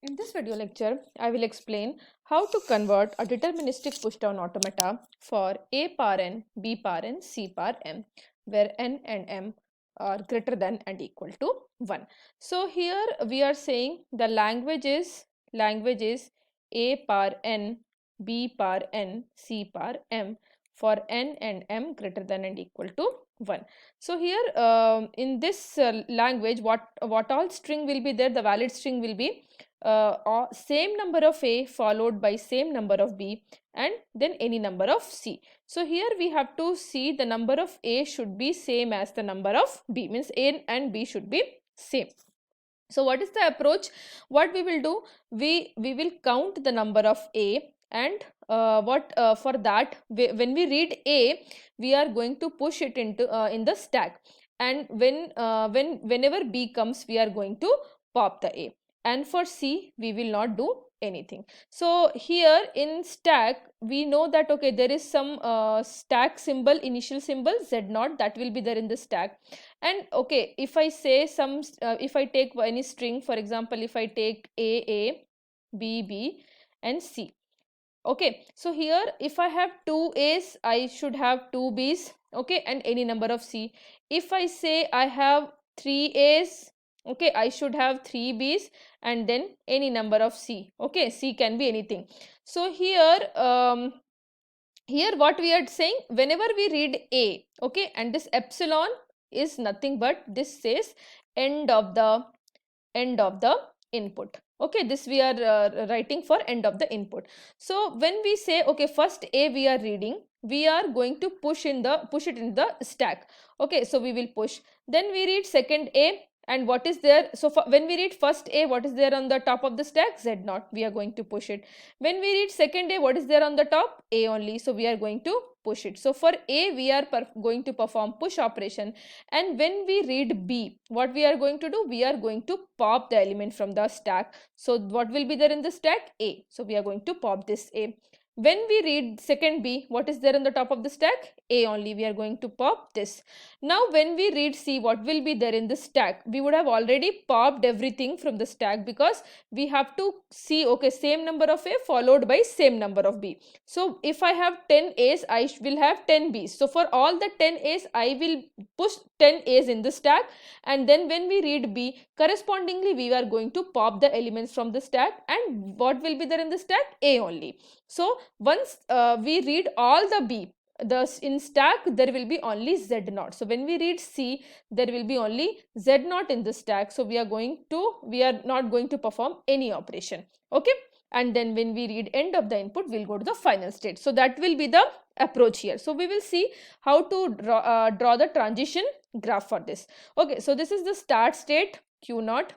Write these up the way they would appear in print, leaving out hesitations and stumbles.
In this video lecture, I will explain how to convert a deterministic pushdown automata for A power n, B power n, C power m, where n and m are greater than and equal to 1. So here we are saying the language is A power n, B power n, C power m for n and m greater than and equal to 1. So here in this language, what all string will be there? The valid string will be same number of A followed by same number of B and then any number of C. So here we have to see the number of A should be same as the number of B, means A and B should be same. So what is the approach? What we will do, we will count the number of A, and for that when we read A, we are going to push it into in the stack, and whenever B comes, we are going to pop the A, and for C we will not do anything. So here in stack we know that okay, there is some stack symbol, initial symbol Z0, that will be there in the stack. And okay, if I say some if I take any string, for example, if I take A, B, and C. Okay, so here if I have 2 A's, I should have 2 B's, okay, and any number of C. If I say I have 3 A's, okay, I should have 3 B's and then any number of C. Okay, C can be anything. So here here what we are saying, whenever we read A, okay, and this epsilon is nothing but this says end of the input. Okay, this we are writing for end of the input. So when we say okay, first A we are reading, we are going to push it in the stack. Okay, so we will push, then we read second A, and what is there? So when we read first A, what is there on the top of the stack? Z0, we are going to push it. When we read second A, what is there on the top? A only, so we are going to push it. So for A we are going to perform push operation, and when we read B, what we are going to do? We are going to pop the element from the stack. So what will be there in the stack? A, so we are going to pop this A. When we read second B, what is there on the top of the stack? A only, we are going to pop this. Now when we read C, what will be there in the stack? We would have already popped everything from the stack, because we have to see okay, same number of A followed by same number of B. So if I have 10 A's, I will have 10 B's. So for all the 10 A's, I will push 10 A's in the stack, and then when we read B, correspondingly we are going to pop the elements from the stack, and what will be there in the stack? A only. So once we read all the B, in stack there will be only Z0. So when we read C, there will be only Z0 in the stack. So we are not going to perform any operation. Okay, and then when we read end of the input, we'll go to the final state. So that will be the approach here. So we will see how to draw the transition graph for this. Okay, so this is the start state Q0.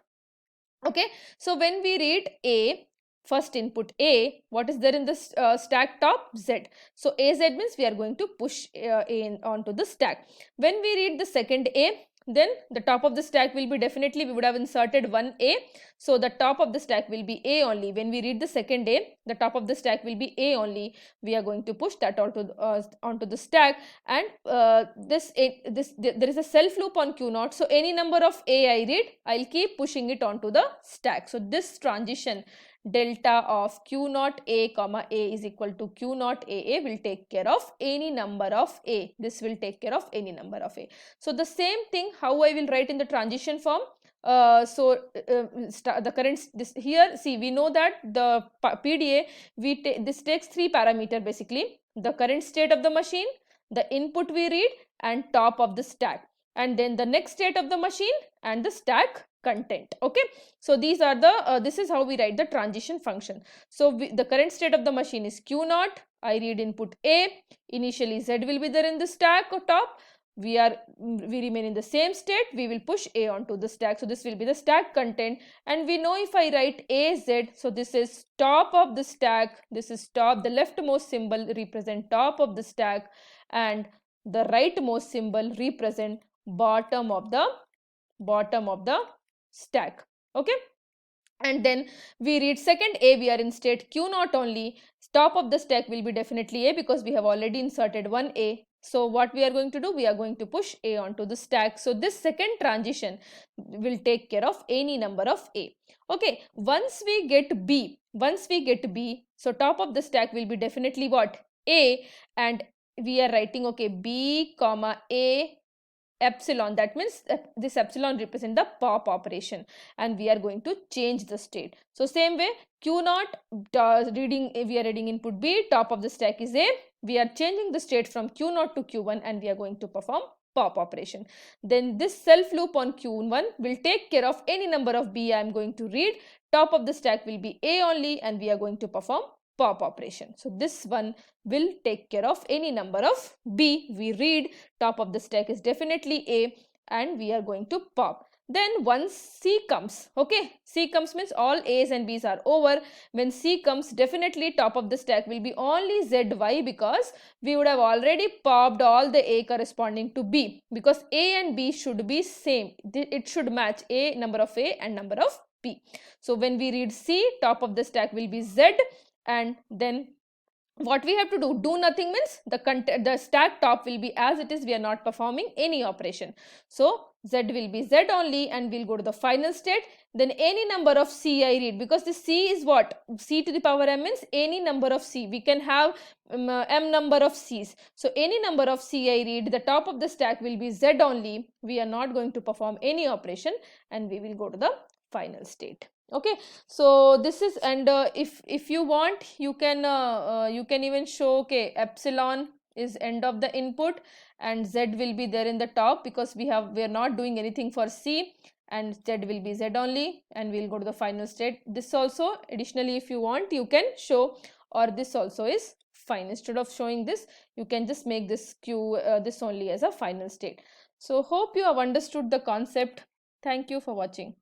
Okay, so when we read A, first input A, what is there in the stack top? Z. So AZ means we are going to push A onto the stack. When we read the second A, then the top of the stack will be, definitely we would have inserted one A, so the top of the stack will be A only. When we read the second A, the top of the stack will be A only. We are going to push that onto the stack, and there is a self loop on Q0. So any number of A I read, I'll keep pushing it onto the stack. So this transition delta of Q0 A comma A is equal to Q0 AA will take care of any number of A. This will take care of any number of A. So the same thing how I will write in the transition form. The current here, see, we know that the PDA this takes 3 parameter basically: the current state of the machine, the input we read, and top of the stack, and then the next state of the machine and the stack content. Okay, so these are the this is how we write the transition function. So the current state of the machine is Q0. I read input A. Initially Z will be there in the stack or top. We remain in the same state. We will push A onto the stack. So this will be the stack content, and we know if I write AZ, so this is top of the stack, this is top, the leftmost symbol represent top of the stack, and the rightmost symbol represent bottom of the stack. Okay, and then we read second A, we are in state Q0 only. Top of the stack will be definitely A, because we have already inserted one A. So what we are going to do, we are going to push A onto the stack. So this second transition will take care of any number of A. Okay, once we get B, so top of the stack will be definitely what? A, and we are writing, okay, B comma A epsilon. That means this epsilon represent the pop operation, and we are going to change the state. So same way, Q naught reading, we are reading input B, top of the stack is A, we are changing the state from Q naught to Q1, and we are going to perform pop operation. Then this self loop on Q1 will take care of any number of B I am going to read. Top of the stack will be A only, and we are going to perform pop operation. So this one will take care of any number of B we read. Top of the stack is definitely A, and we are going to pop. Then once C comes, okay, C comes means all A's and B's are over. When C comes, definitely top of the stack will be only ZY, because we would have already popped all the A corresponding to B, because A and B should be same. It should match A, number of A and number of B. So when we read C, top of the stack will be Z, and then what we have to do nothing means the stack top will be as it is. We are not performing any operation. So Z will be Z only, and we'll go to the final state. Then any number of C I read, because the C is what? C to the power M means any number of C. We can have M number of C's. So any number of C I read, the top of the stack will be Z only. We are not going to perform any operation, and we will go to the final state. Okay, so this is, and if you want, you can even show, okay, epsilon is end of the input, and Z will be there in the top, because we are not doing anything for C, and Z will be Z only, and we'll go to the final state. This also additionally, if you want, you can show, or this also is fine. Instead of showing this, you can just make this Q this only as a final state. So hope you have understood the concept. Thank you for watching.